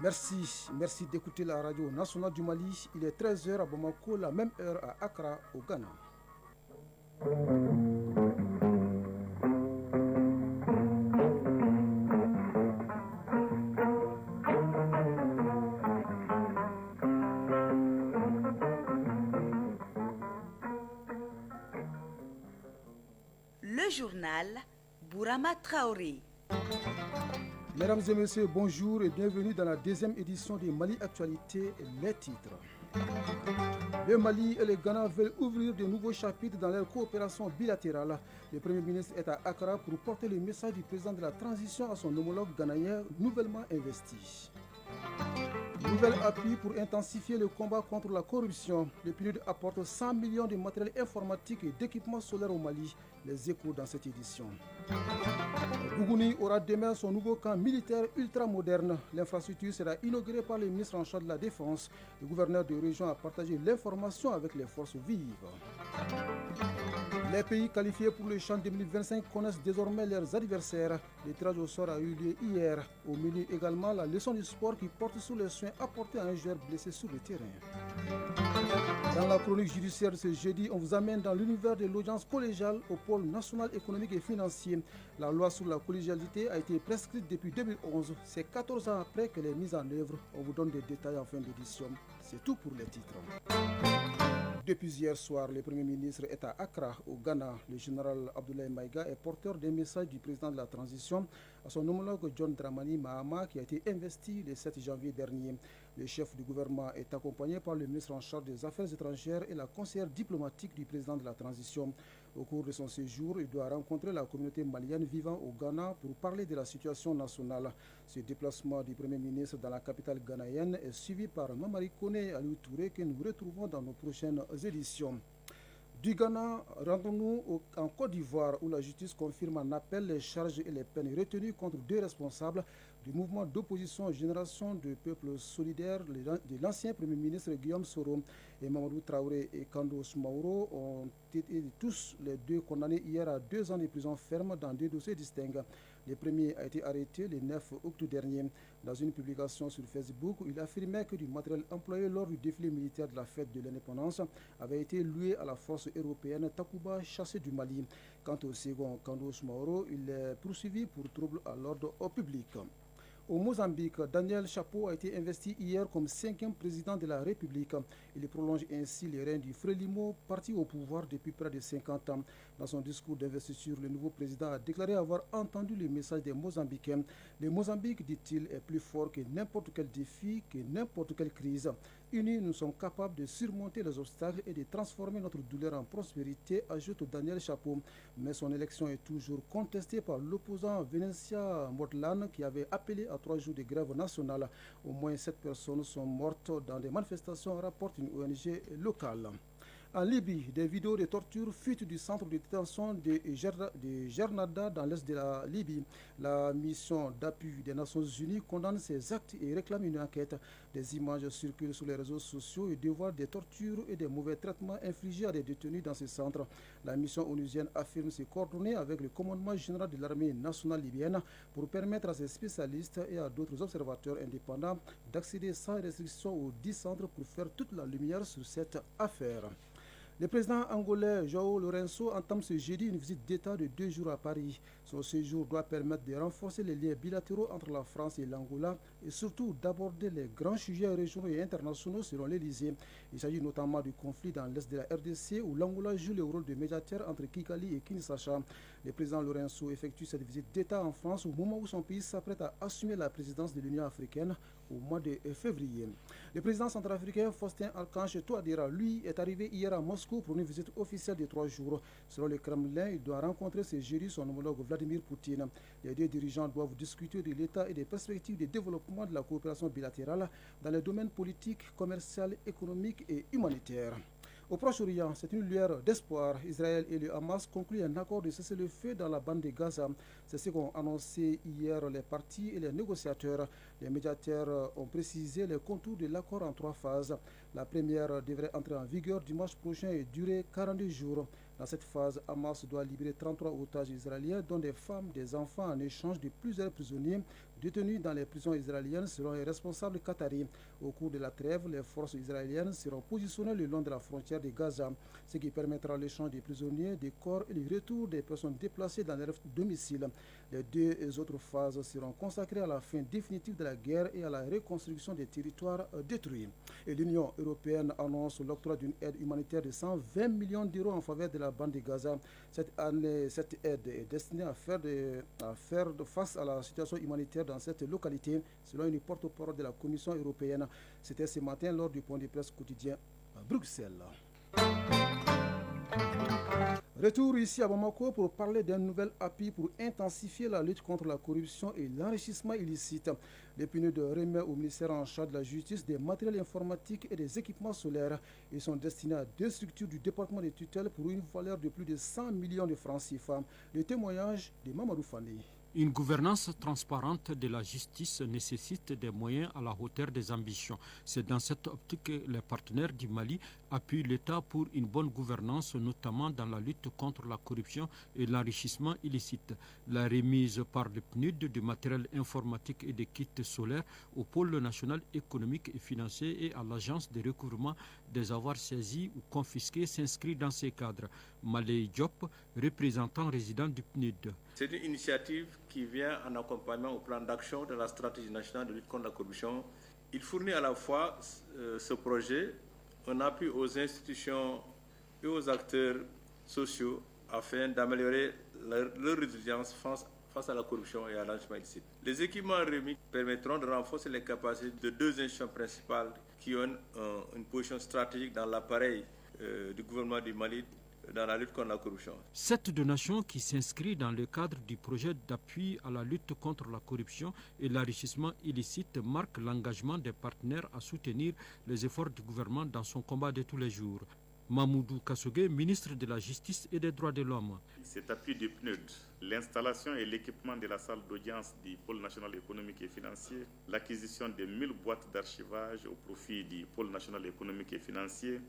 Merci d'écouter la radio nationale du Mali. Il est 13 h à Bamako, la même heure à Accra, au Ghana. Le journal Bourama Traoré. Mesdames et messieurs, bonjour et bienvenue dans la deuxième édition de Mali Actualité, les titres. Le Mali et le Ghana veulent ouvrir de nouveaux chapitres dans leur coopération bilatérale. Le Premier ministre est à Accra pour porter le message du président de la transition à son homologue ghanéen nouvellement investi. Nouvel appui pour intensifier le combat contre la corruption. Le PNUD apporte 100 millions de matériel informatique et d'équipements solaires au Mali. Les échos dans cette édition. Gougouni aura demain son nouveau camp militaire ultramoderne. L'infrastructure sera inaugurée par le ministre en charge de la Défense. Le gouverneur de région a partagé l'information avec les forces vives. Les pays qualifiés pour le CHAN 2025 connaissent désormais leurs adversaires. Le tirage au sort a eu lieu hier. Au menu également la leçon du sport qui porte sur les soins apportés à un joueur blessé sur le terrain. Dans la chronique judiciaire de ce jeudi, on vous amène dans l'univers de l'audience collégiale au pôle national économique et financier. La loi sur la collégialité a été prescrite depuis 2011. C'est 14 ans après qu'elle est mise en œuvre. On vous donne des détails en fin d'édition. C'est tout pour les titres. Depuis hier soir, le Premier ministre est à Accra, au Ghana. Le général Abdoulaye Maïga est porteur des messages du président de la transition à son homologue John Dramani Mahama qui a été investi le 7 janvier dernier. Le chef du gouvernement est accompagné par le ministre en charge des Affaires étrangères et la conseillère diplomatique du président de la transition. Au cours de son séjour, il doit rencontrer la communauté malienne vivant au Ghana pour parler de la situation nationale. Ce déplacement du Premier ministre dans la capitale ghanéenne est suivi par Mamari Kone et Aliou Touré que nous retrouvons dans nos prochaines éditions. Du Ghana, rendons-nous en Côte d'Ivoire où la justice confirme en appel les charges et les peines retenues contre deux responsables du mouvement d'opposition Génération de Peuple Solidaire de l'ancien Premier ministre Guillaume Soro et Mamadou Traoré et Kando Soumaoro ont été tous les deux condamnés hier à 2 ans de prison ferme dans 2 dossiers distincts. Le premier a été arrêté le 9 octobre dernier. Dans une publication sur Facebook, il affirmait que du matériel employé lors du défilé militaire de la fête de l'indépendance avait été loué à la force européenne Takuba chassée du Mali. Quant au second, Kando Soumaoro, il est poursuivi pour trouble à l'ordre public. Au Mozambique, Daniel Chapo a été investi hier comme 5e président de la République. Il prolonge ainsi les règnes du Frélimo, parti au pouvoir depuis près de 50 ans. Dans son discours d'investiture, le nouveau président a déclaré avoir entendu le message des Mozambicains. Le Mozambique, dit-il, est plus fort que n'importe quel défi, que n'importe quelle crise. Unis, nous sommes capables de surmonter les obstacles et de transformer notre douleur en prospérité, ajoute Daniel Chapo. Mais son élection est toujours contestée par l'opposant Venetia Mortlan qui avait appelé à 3 jours de grève nationale. Au moins 7 personnes sont mortes dans des manifestations, rapporte une ONG locale. En Libye, des vidéos de torture fuitent du centre de détention de Jernada dans l'est de la Libye. La mission d'appui des Nations Unies condamne ces actes et réclame une enquête. Des images circulent sur les réseaux sociaux et dévoilent des tortures et des mauvais traitements infligés à des détenus dans ces centres. La mission onusienne affirme se coordonner avec le commandement général de l'armée nationale libyenne pour permettre à ses spécialistes et à d'autres observateurs indépendants d'accéder sans restriction aux 10 centres pour faire toute la lumière sur cette affaire. Le président angolais João Lourenço entame ce jeudi une visite d'État de 2 jours à Paris. Son séjour doit permettre de renforcer les liens bilatéraux entre la France et l'Angola et surtout d'aborder les grands sujets régionaux et internationaux selon l'Élysée. Il s'agit notamment du conflit dans l'est de la RDC où l'Angola joue le rôle de médiateur entre Kigali et Kinshasa. Le président Lourenço effectue cette visite d'État en France au moment où son pays s'apprête à assumer la présidence de l'Union africaine au mois de février. Le président centrafricain Faustin Archange Touadéra, lui, est arrivé hier à Moscou pour une visite officielle de 3 jours. Selon le Kremlin, il doit rencontrer ce jeudi son homologue Vladimir Poutine. Les deux dirigeants doivent discuter de l'état et des perspectives de développement de la coopération bilatérale dans les domaines politiques, commercial, économique et humanitaire. Au Proche-Orient, c'est une lueur d'espoir. Israël et le Hamas concluent un accord de cessez-le-feu dans la bande de Gaza. C'est ce qu'ont annoncé hier les partis et les négociateurs. Les médiateurs ont précisé les contours de l'accord en 3 phases. La première devrait entrer en vigueur dimanche prochain et durer 42 jours. Dans cette phase, Hamas doit libérer 33 otages israéliens, dont des femmes, des enfants, en échange de plusieurs prisonniers détenus dans les prisons israéliennes selon les responsables qataris. Au cours de la trêve, les forces israéliennes seront positionnées le long de la frontière de Gaza, ce qui permettra l'échange des prisonniers, des corps et le retour des personnes déplacées dans leur domicile. Les deux autres phases seront consacrées à la fin définitive de la guerre et à la reconstruction des territoires détruits. Et l'Union européenne annonce l'octroi d'une aide humanitaire de 120 millions d'euros en faveur de la bande de Gaza. Cette aide est destinée à faire face à la situation humanitaire dans cette localité, selon une porte-parole de la Commission européenne. C'était ce matin lors du point de presse quotidien à Bruxelles. Retour ici à Bamako pour parler d'un nouvel appui pour intensifier la lutte contre la corruption et l'enrichissement illicite. Le PNUD remet au ministère en charge de la justice des matériels informatiques et des équipements solaires. Ils sont destinés à deux structures du département de tutelle pour une valeur de plus de 100 millions de francs CFA. Le témoignage de Mamadou Fani. Une gouvernance transparente de la justice nécessite des moyens à la hauteur des ambitions. C'est dans cette optique que les partenaires du Mali appuient l'État pour une bonne gouvernance, notamment dans la lutte contre la corruption et l'enrichissement illicite. La remise par le PNUD du matériel informatique et des kits solaires au pôle national économique et financier et à l'agence de recouvrement des avoirs saisis ou confisqués s'inscrit dans ces cadres. Malé Diop, représentant résident du PNUD. C'est une initiative qui vient en accompagnement au plan d'action de la stratégie nationale de lutte contre la corruption. Il fournit à la fois ce projet un appui aux institutions et aux acteurs sociaux afin d'améliorer leur résilience face à la corruption et à l'enrichissement illicite. Les équipements remis permettront de renforcer les capacités de deux institutions principales qui ont une position stratégique dans l'appareil du gouvernement du Mali dans la lutte contre la corruption. Cette donation qui s'inscrit dans le cadre du projet d'appui à la lutte contre la corruption et l'enrichissement illicite marque l'engagement des partenaires à soutenir les efforts du gouvernement dans son combat de tous les jours. Mamoudou Kassogué, ministre de la Justice et des Droits de l'Homme. Cet appui du PNUD, l'installation et l'équipement de la salle d'audience du pôle national économique et financier, l'acquisition de 1000 boîtes d'archivage au profit du pôle national économique et financier,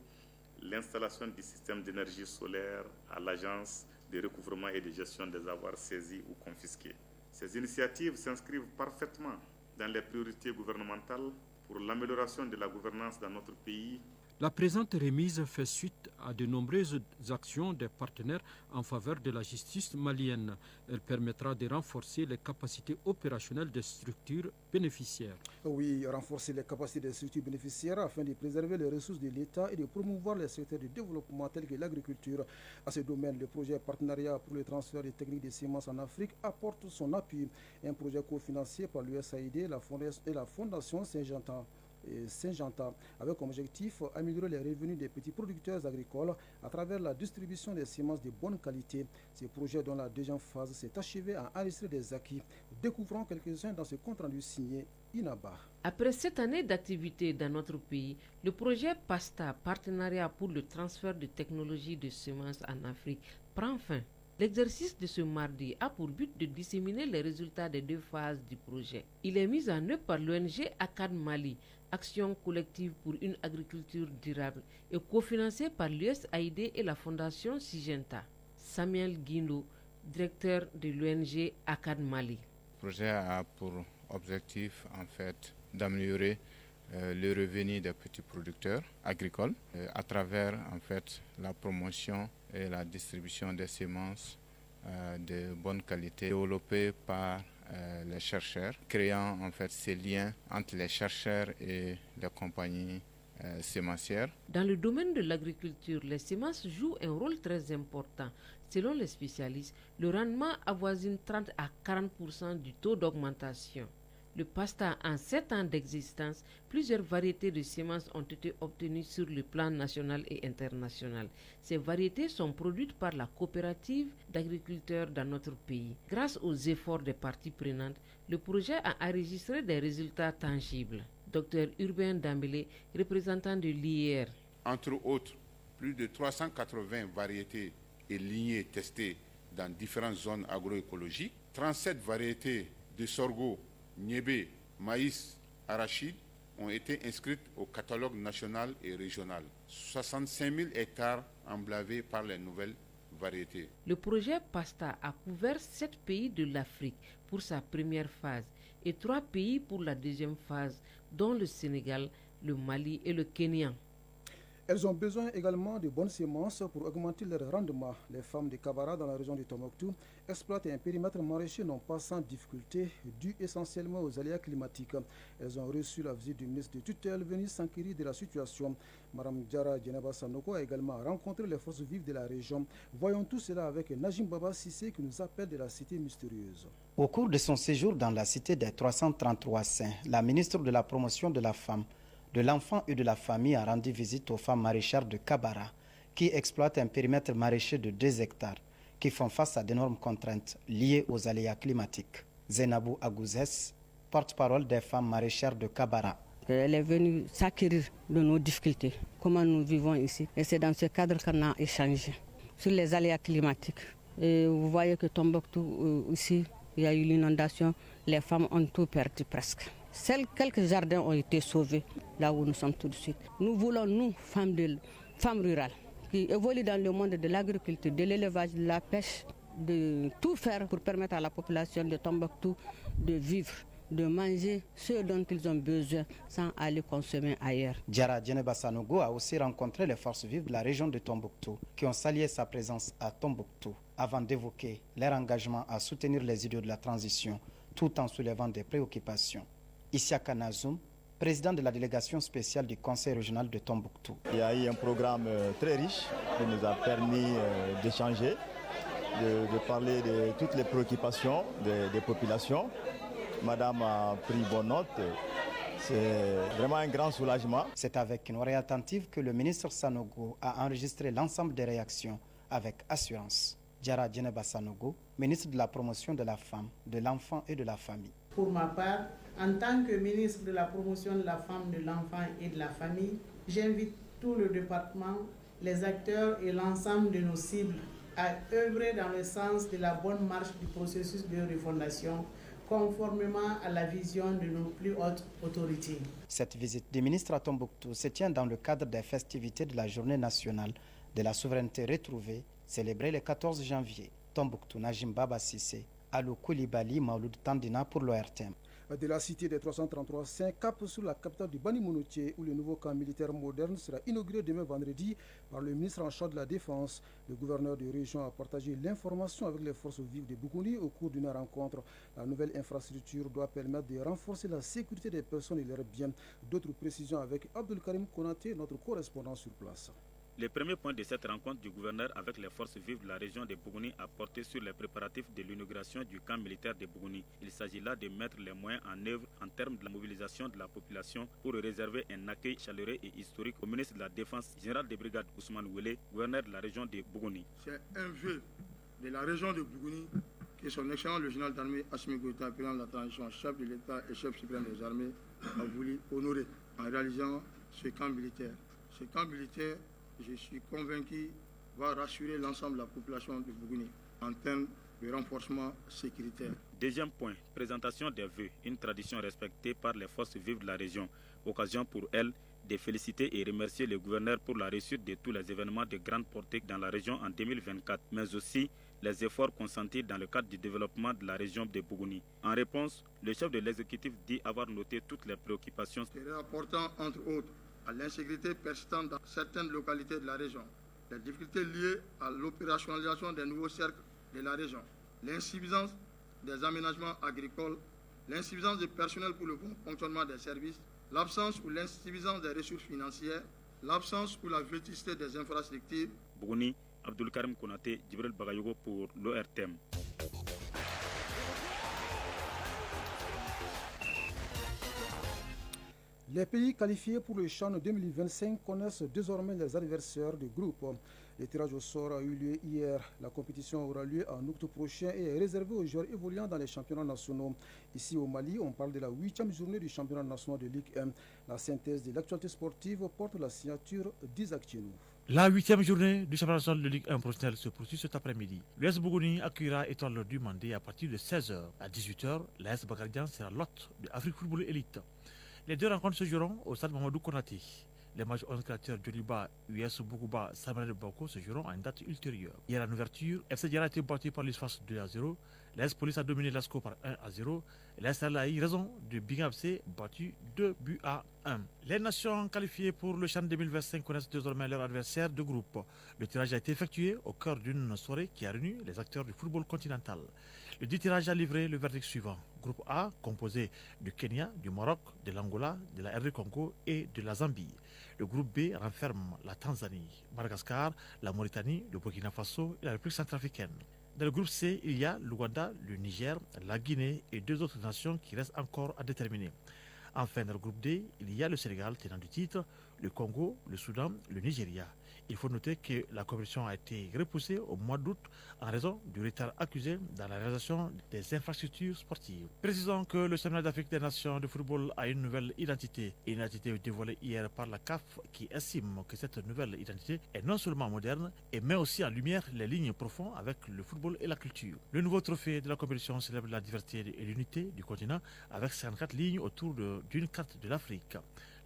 l'installation du système d'énergie solaire à l'agence de recouvrement et de gestion des avoirs saisis ou confisqués. Ces initiatives s'inscrivent parfaitement dans les priorités gouvernementales pour l'amélioration de la gouvernance dans notre pays. La présente remise fait suite à de nombreuses actions des partenaires en faveur de la justice malienne. Elle permettra de renforcer les capacités opérationnelles des structures bénéficiaires. Oui, renforcer les capacités des structures bénéficiaires afin de préserver les ressources de l'État et de promouvoir les secteurs de développement tels que l'agriculture. À ce domaine, le projet Partenariat pour le transfert des techniques de semences en Afrique apporte son appui. Un projet cofinancé par l'USAID et la Fondation Saint-Jean, avec comme objectif améliorer les revenus des petits producteurs agricoles à travers la distribution des semences de bonne qualité. Ce projet dont la deuxième phase s'est achevée à enregistrer des acquis. Découvrons quelques-uns dans ce compte rendu signé Inaba. Après 7 années d'activité dans notre pays, le projet PASTA, Partenariat pour le transfert de technologies de semences en Afrique, prend fin. L'exercice de ce mardi a pour but de disséminer les résultats des deux phases du projet. Il est mis en œuvre par l'ONG ACAD Mali, Action collective pour une agriculture durable, et cofinancé par l'USAID et la Fondation Syngenta. Samuel Guindo, directeur de l'ONG ACAD Mali. Le projet a pour objectif en fait d'améliorer le revenu des petits producteurs agricoles à travers en fait la promotion et la distribution des semences de bonne qualité développées par les chercheurs, créant en fait ces liens entre les chercheurs et les compagnies sémencières. Dans le domaine de l'agriculture, les semences jouent un rôle très important. Selon les spécialistes, le rendement avoisine 30 à 40% du taux d'augmentation. Le PASTA, en 7 ans d'existence, plusieurs variétés de semences ont été obtenues sur le plan national et international. Ces variétés sont produites par la coopérative d'agriculteurs dans notre pays. Grâce aux efforts des parties prenantes, le projet a enregistré des résultats tangibles. Dr Urbain Dambélé, représentant de l'IR. Entre autres, plus de 380 variétés et lignées testées dans différentes zones agroécologiques, 37 variétés de sorgho, niébé, maïs, arachide ont été inscrites au catalogue national et régional. 65 000 hectares emblavés par les nouvelles variétés. Le projet PASTA a couvert 7 pays de l'Afrique pour sa première phase et 3 pays pour la deuxième phase, dont le Sénégal, le Mali et le Kenya. Elles ont besoin également de bonnes semences pour augmenter leur rendement. Les femmes de Kabara dans la région de Tombouctou exploitent un périmètre maraîcher non pas sans difficulté, dû essentiellement aux aléas climatiques. Elles ont reçu la visite du ministre de tutelle venu s'enquérir de la situation. Mme Diara Djeneba Sanoko a également rencontré les forces vives de la région. Voyons tout cela avec Najim Baba Sissé qui nous appelle de la cité mystérieuse. Au cours de son séjour dans la cité des 333 saints, la ministre de la promotion de la femme, de l'enfant et de la famille a rendu visite aux femmes maraîchères de Kabara qui exploitent un périmètre maraîcher de 2 hectares qui font face à d'énormes contraintes liées aux aléas climatiques. Zainabou Agouzès, porte-parole des femmes maraîchères de Kabara. Elle est venue s'acquérir de nos difficultés, comment nous vivons ici. Et c'est dans ce cadre qu'on a échangé sur les aléas climatiques. Et vous voyez que Tombouctou, ici, il y a eu l'inondation, les femmes ont tout perdu presque. Seuls quelques jardins ont été sauvés là où nous sommes tout de suite. Nous voulons, nous, femmes rurales, qui évoluent dans le monde de l'agriculture, de l'élevage, de la pêche, de tout faire pour permettre à la population de Tombouctou de vivre, de manger ce dont ils ont besoin sans aller consommer ailleurs. Diara Djeneba Sanogo a aussi rencontré les forces vives de la région de Tombouctou qui ont salué sa présence à Tombouctou avant d'évoquer leur engagement à soutenir les idéaux de la transition tout en soulevant des préoccupations. Isiaka Nazoum, président de la délégation spéciale du Conseil régional de Tombouctou. Il y a eu un programme très riche qui nous a permis d'échanger, de parler de toutes les préoccupations des populations. Madame a pris bonne note. C'est vraiment un grand soulagement. C'est avec une oreille attentive que le ministre Sanogo a enregistré l'ensemble des réactions avec assurance. Diara Djeneba Sanogo, ministre de la promotion de la femme, de l'enfant et de la famille. Pour ma part, en tant que ministre de la promotion de la femme, de l'enfant et de la famille, j'invite tout le département, les acteurs et l'ensemble de nos cibles à œuvrer dans le sens de la bonne marche du processus de refondation, conformément à la vision de nos plus hautes autorités. Cette visite du ministre à Tombouctou se tient dans le cadre des festivités de la Journée nationale de la souveraineté retrouvée, célébrée le 14 janvier. Tombouctou, Najim Baba Sissé, Alou Koulibaly, Mauloud Tandina pour l'ORTM. De la cité des 333, 5 cap sur la capitale du Bani Mounoutié, où le nouveau camp militaire moderne sera inauguré demain vendredi par le ministre en charge de la Défense. Le gouverneur de région a partagé l'information avec les forces vives de Bougouni au cours d'une rencontre. La nouvelle infrastructure doit permettre de renforcer la sécurité des personnes et leurs biens. D'autres précisions avec Abdul Karim Konaté, notre correspondant sur place. Le premier point de cette rencontre du gouverneur avec les forces vives de la région de Bougouni a porté sur les préparatifs de l'inauguration du camp militaire de Bougouni. Il s'agit là de mettre les moyens en œuvre en termes de la mobilisation de la population pour réserver un accueil chaleureux et historique au ministre de la Défense, général de brigade Ousmane Ouélé, gouverneur de la région de Bougouni. C'est un vœu de la région de Bougouni que son excellent le général d'armée Assimi Goïta, président de la transition, chef de l'État et chef suprême des armées, a voulu honorer en réalisant ce camp militaire. Ce camp militaire, je suis convaincu, va rassurer l'ensemble de la population de Bougouni en termes de renforcement sécuritaire. Deuxième point, présentation des vœux, une tradition respectée par les forces vives de la région. Occasion pour elles de féliciter et remercier le gouverneur pour la réussite de tous les événements de grande portée dans la région en 2024, mais aussi les efforts consentis dans le cadre du développement de la région de Bougouni. En réponse, le chef de l'exécutif dit avoir noté toutes les préoccupations. C'est important, entre autres, à l'insécurité persistante dans certaines localités de la région, les difficultés liées à l'opérationnalisation des nouveaux cercles de la région, l'insuffisance des aménagements agricoles, l'insuffisance du personnel pour le bon fonctionnement des services, l'absence ou l'insuffisance des ressources financières, l'absence ou la vétusté des infrastructures. Bougouni, Abdul Karim Konaté, Djibril Bagayogo pour l'ORTM. Les pays qualifiés pour le CHAN 2025 connaissent désormais les adversaires du groupe. Le tirage au sort a eu lieu hier. La compétition aura lieu en août prochain et est réservée aux joueurs évoluant dans les championnats nationaux. Ici au Mali, on parle de la 8e journée du championnat national de Ligue 1. La synthèse de l'actualité sportive porte la signature d'Isaac Tchenou. La 8e journée du championnat national de Ligue 1 professionnelle se poursuit cet après-midi. L'US Bougouni accueillera Étoile du Mandé à partir de 16h. À 18h, l'AS Bakardian sera l'hôte de Afrique Football Elite. Les deux rencontres se joueront au stade Mamadou Konaté. Les matchs 11 créateurs Djoliba, US Boukouba, Samuel Bako se joueront à une date ultérieure. Hier en ouverture, FC Diarra a été battu par l'ISFAS 2-0. L'AS Police a dominé l'ASCO par 1-0. L'AS a eu raison de Big FC battu 2-1. Les nations qualifiées pour le CHAN 2025 connaissent désormais leur adversaire de groupe. Le tirage a été effectué au cœur d'une soirée qui a réuni les acteurs du football continental. Le dit tirage a livré le verdict suivant. Groupe A, composé du Kenya, du Maroc, de l'Angola, de la RD Congo et de la Zambie. Le groupe B renferme la Tanzanie, Madagascar, la Mauritanie, le Burkina Faso et la République centrafricaine. Dans le groupe C, il y a l'Ouganda, le Niger, la Guinée et deux autres nations qui restent encore à déterminer. Enfin, dans le groupe D, il y a le Sénégal, tenant du titre, le Congo, le Soudan, le Nigeria. Il faut noter que la compétition a été repoussée au mois d'août en raison du retard accusé dans la réalisation des infrastructures sportives. Précisons que le Championnat d'Afrique des Nations de football a une nouvelle identité. Une identité dévoilée hier par la CAF qui estime que cette nouvelle identité est non seulement moderne et met aussi en lumière les lignes profondes avec le football et la culture. Le nouveau trophée de la compétition célèbre la diversité et l'unité du continent avec 54 lignes autour d'une carte de l'Afrique.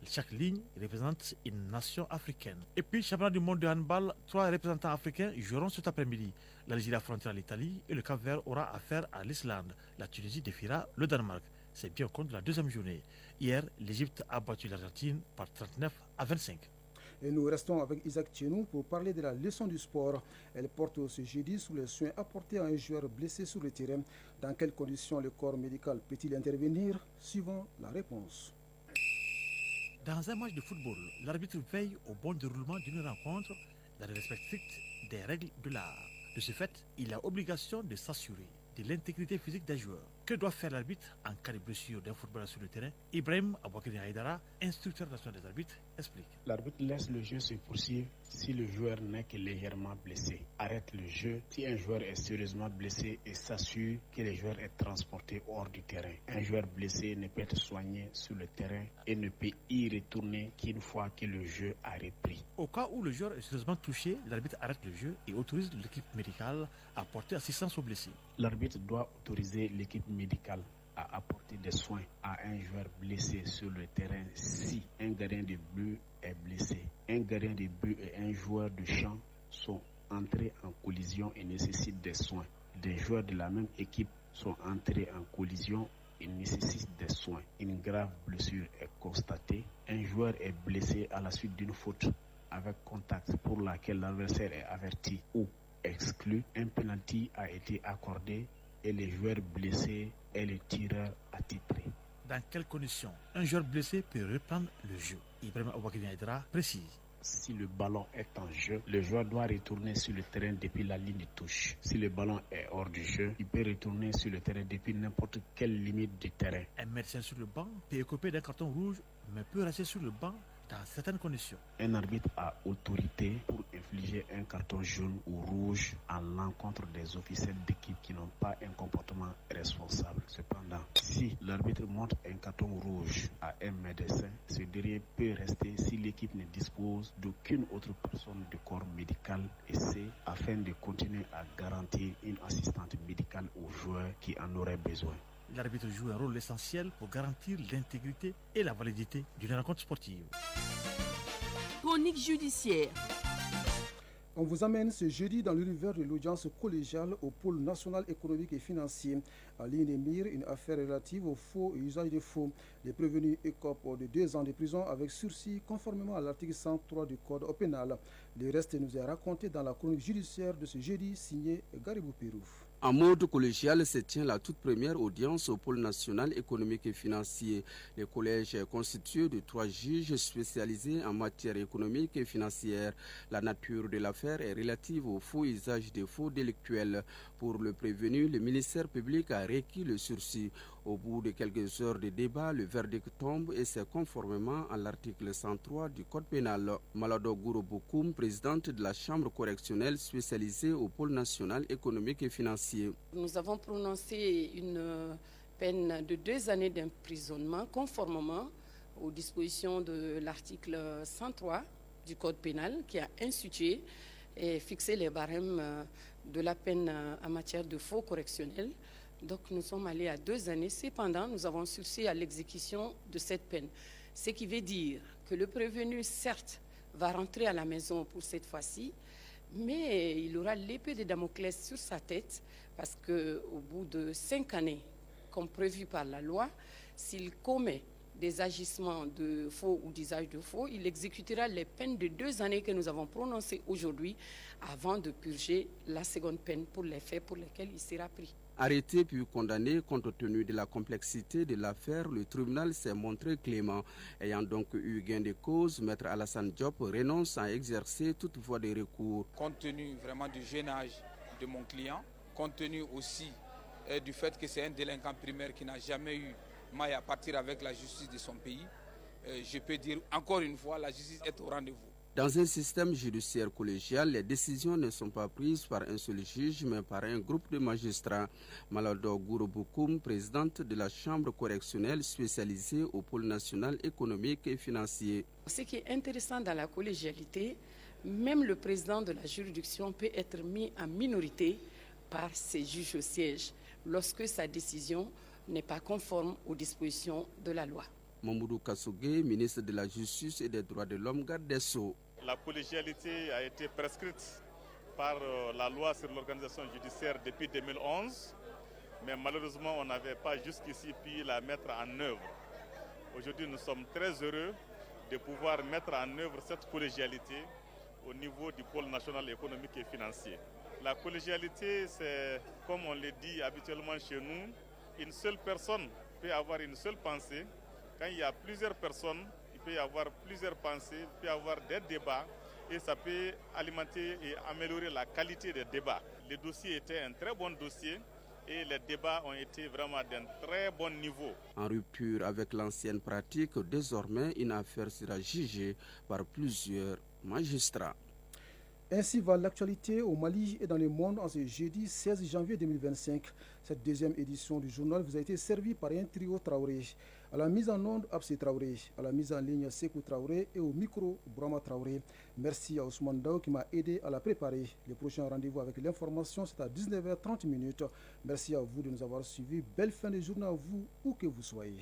Chaque ligne représente une nation africaine. Et puis, championnat du monde de handball, 3 représentants africains joueront cet après-midi. L'Algérie affrontera l'Italie et le Cap-Vert aura affaire à l'Islande. La Tunisie défiera le Danemark. C'est bien au compte de la deuxième journée. Hier, l'Égypte a battu l'Argentine par 39-25. Et nous restons avec Isaac Tchenou pour parler de la leçon du sport. Elle porte ce jeudi sous les soins apportés à un joueur blessé sur le terrain. Dans quelles conditions le corps médical peut-il intervenir? Suivant la réponse. Dans un match de football, l'arbitre veille au bon déroulement d'une rencontre dans le respect strict des règles de l'art. De ce fait, il a obligation de s'assurer de l'intégrité physique des joueurs. Que doit faire l'arbitre en cas de blessure d'un footballeur sur le terrain? Ibrahim Aboukine Haïdara, instructeur national des arbitres, explique. L'arbitre laisse le jeu se poursuivre si le joueur n'est que légèrement blessé. Arrête le jeu si un joueur est sérieusement blessé et s'assure que le joueur est transporté hors du terrain. Un joueur blessé ne peut être soigné sur le terrain et ne peut y retourner qu'une fois que le jeu a repris. Au cas où le joueur est sérieusement touché, l'arbitre arrête le jeu et autorise l'équipe médicale à porter assistance aux blessés. L'arbitre doit autoriser l'équipe médicale à apporter des soins à un joueur blessé sur le terrain si un gardien de but est blessé. Un gardien de but et un joueur de champ sont entrés en collision et nécessitent des soins. Des joueurs de la même équipe sont entrés en collision et nécessitent des soins. Une grave blessure est constatée. Un joueur est blessé à la suite d'une faute avec contact pour laquelle l'adversaire est averti ou exclu. Un penalty a été accordé et le joueur blessé est le tireur attitré. Dans quelles conditions un joueur blessé peut reprendre le jeu? Ibrahim Aboukine Haïdara précise. Si le ballon est en jeu, le joueur doit retourner sur le terrain depuis la ligne de touche. Si le ballon est hors du jeu, il peut retourner sur le terrain depuis n'importe quelle limite du terrain. Un médecin sur le banc peut écoper d'un carton rouge, mais peut rester sur le banc dans certaines conditions. Un arbitre a autorité pour infliger un carton jaune ou rouge à l'encontre des officiels d'équipe qui n'ont pas un comportement responsable. Cependant, si l'arbitre montre un carton rouge à un médecin, ce dernier peut rester si l'équipe ne dispose d'aucune autre personne du corps médical et c'est afin de continuer à garantir une assistance médicale aux joueurs qui en auraient besoin. L'arbitre joue un rôle essentiel pour garantir l'intégrité et la validité d'une rencontre sportive. Chronique judiciaire. On vous amène ce jeudi dans l'univers de l'audience collégiale au pôle national économique et financier. À l'INEMIR, une affaire relative aux faux et usage de faux. Les prévenus écopent de 2 ans de prison avec sursis conformément à l'article 103 du Code pénal. Le reste nous est raconté dans la chronique judiciaire de ce jeudi signée Garibou Pirouf. En mode collégial se tient la toute première audience au pôle national économique et financier. Le collège est constitué de 3 juges spécialisés en matière économique et financière. La nature de l'affaire est relative au faux usage des faux délictuels. Pour le prévenu, le ministère public a requis le sursis. Au bout de quelques heures de débat, le verdict tombe et c'est conformément à l'article 103 du Code pénal. Malado Gouroubokoum, présidente de la Chambre correctionnelle spécialisée au pôle national économique et financier. Nous avons prononcé une peine de 2 années d'emprisonnement conformément aux dispositions de l'article 103 du Code pénal qui a institué et fixé les barèmes de la peine en matière de faux correctionnels Donc nous sommes allés à 2 années. Cependant, nous avons sursis à l'exécution de cette peine. Ce qui veut dire que le prévenu, certes, va rentrer à la maison pour cette fois-ci, mais il aura l'épée de Damoclès sur sa tête parce qu'au bout de 5 années, comme prévu par la loi, s'il commet des agissements de faux ou d'usage de faux, il exécutera les peines de 2 années que nous avons prononcées aujourd'hui avant de purger la seconde peine pour les faits pour lesquels il sera pris. Arrêté puis condamné compte tenu de la complexité de l'affaire, le tribunal s'est montré clément. Ayant donc eu gain de cause, Maître Alassane Diop renonce à exercer toute voie de recours. Compte tenu vraiment du jeune âge de mon client, compte tenu aussi du fait que c'est un délinquant primaire qui n'a jamais eu maille à partir avec la justice de son pays, je peux dire encore une fois, la justice est au rendez-vous. Dans un système judiciaire collégial, les décisions ne sont pas prises par un seul juge, mais par un groupe de magistrats. Malado Gouroubokoum, présidente de la Chambre correctionnelle spécialisée au pôle national économique et financier. Ce qui est intéressant dans la collégialité, même le président de la juridiction peut être mis en minorité par ses juges au siège lorsque sa décision n'est pas conforme aux dispositions de la loi. Mamoudou Kassougué, ministre de la Justice et des Droits de l'Homme, garde des Sceaux. La collégialité a été prescrite par la loi sur l'organisation judiciaire depuis 2011, mais malheureusement on n'avait pas jusqu'ici pu la mettre en œuvre. Aujourd'hui nous sommes très heureux de pouvoir mettre en œuvre cette collégialité au niveau du pôle national économique et financier. La collégialité, c'est, comme on le dit habituellement chez nous, une seule personne peut avoir une seule pensée. Quand il y a plusieurs personnes, il peut y avoir plusieurs pensées, il peut y avoir des débats et ça peut alimenter et améliorer la qualité des débats. Le dossier était un très bon dossier et les débats ont été vraiment d'un très bon niveau. En rupture avec l'ancienne pratique, désormais une affaire sera jugée par plusieurs magistrats. Ainsi va l'actualité au Mali et dans le monde en ce jeudi 16 janvier 2025. Cette deuxième édition du journal vous a été servie par un trio Traoré. À la mise en onde, Absi Traoré. À la mise en ligne, Sekou Traoré. Et au micro, Brahma Traoré. Merci à Ousmane Dao qui m'a aidé à la préparer. Le prochain rendez-vous avec l'information, c'est à 19h30. Merci à vous de nous avoir suivis. Belle fin de journée à vous, où que vous soyez.